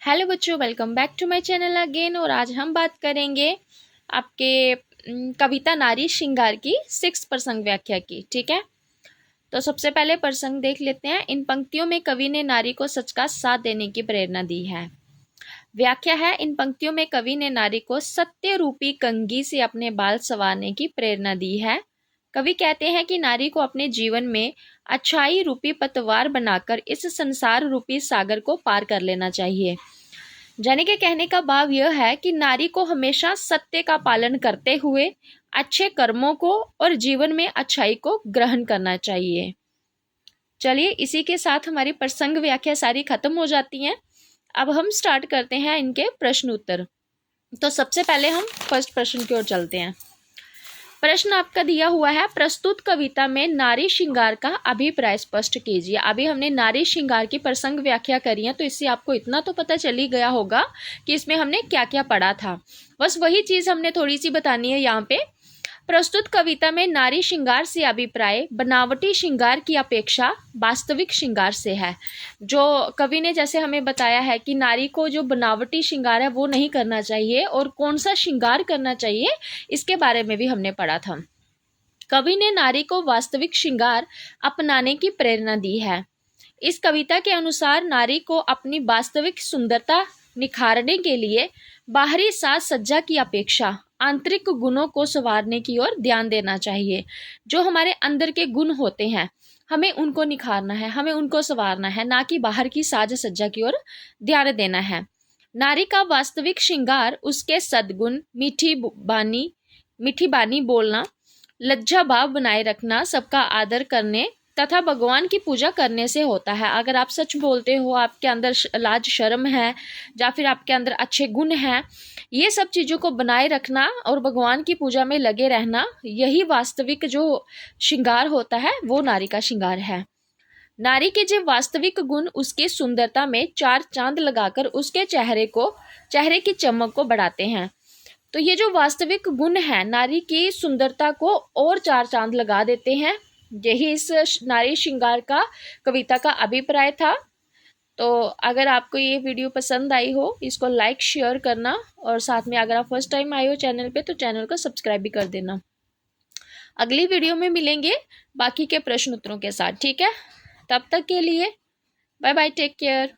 Hello बच्चों, welcome back to my channel again. और आज हम बात करेंगे आपके कविता नारी श्रृंगार की 6 प्रसंग व्याख्या की। ठीक है, तो सबसे पहले प्रसंग देख लेते हैं। इन पंक्तियों में कवि ने नारी को सच का साथ देने की प्रेरणा दी है। व्याख्या है, इन पंक्तियों में कवि ने नारी को सत्य रूपी कंघी से अपने बाल संवारने की प्रेरणा दी है। कवि कहते हैं कि नारी को अपने जीवन में अच्छाई रूपी पतवार बनाकर इस संसार रूपी सागर को पार कर लेना चाहिए। यानी के कहने का भाव यह है कि नारी को हमेशा सत्य का पालन करते हुए अच्छे कर्मों को और जीवन में अच्छाई को ग्रहण करना चाहिए। चलिए, इसी के साथ हमारी प्रसंग व्याख्या सारी खत्म हो जाती हैं। अब हम स्टार्ट करते हैं इनके प्रश्न उत्तर। तो सबसे पहले हम फर्स्ट प्रश्न की ओर चलते हैं। प्रश्न आपका दिया हुआ है, प्रस्तुत कविता में नारी श्रृंगार का अभिप्राय स्पष्ट कीजिए। अभी हमने नारी श्रृंगार की प्रसंग व्याख्या करी है, तो इससे आपको इतना तो पता चल ही गया होगा कि इसमें हमने क्या क्या पढ़ा था। बस वही चीज हमने थोड़ी सी बतानी है यहाँ पे। प्रस्तुत कविता में नारी श्रृंगार से अभिप्राय बनावटी श्रृंगार की अपेक्षा वास्तविक श्रृंगार से है। जो कवि ने जैसे हमें बताया है कि नारी को जो बनावटी श्रृंगार है वो नहीं करना चाहिए और कौन सा श्रृंगार करना चाहिए, इसके बारे में भी हमने पढ़ा था। कवि ने नारी को वास्तविक श्रृंगार अपनाने की प्रेरणा दी है। इस कविता के अनुसार नारी को अपनी वास्तविक सुंदरता निखारने के लिए बाहरी साज सज्जा की अपेक्षा आंतरिक गुणों को संवारने की ओर ध्यान देना चाहिए। जो हमारे अंदर के गुण होते हैं, हमें उनको निखारना है, हमें उनको संवारना है, ना कि बाहर की साज सज्जा की ओर ध्यान देना है। नारी का वास्तविक श्रृंगार उसके सद्गुण, मीठी बानी बोलना, लज्जा भाव बनाए रखना, सबका आदर करने तथा भगवान की पूजा करने से होता है। अगर आप सच बोलते हो, आपके अंदर लाज शर्म है, या फिर आपके अंदर अच्छे गुण हैं, ये सब चीज़ों को बनाए रखना और भगवान की पूजा में लगे रहना, यही वास्तविक जो श्रृंगार होता है वो नारी का श्रृंगार है। नारी के जो वास्तविक गुण उसके सुंदरता में 4 चांद लगाकर उसके चेहरे की चमक को बढ़ाते हैं। तो ये जो वास्तविक गुण है नारी की सुंदरता को और 4 चांद लगा देते हैं। यही इस नारी श्रृंगार का कविता का अभिप्राय था। तो अगर आपको ये वीडियो पसंद आई हो, इसको लाइक शेयर करना, और साथ में अगर आप फर्स्ट टाइम आए हो चैनल पे तो चैनल को सब्सक्राइब भी कर देना। अगली वीडियो में मिलेंगे बाकी के प्रश्न उत्तरों के साथ। ठीक है, तब तक के लिए बाय बाय, टेक केयर।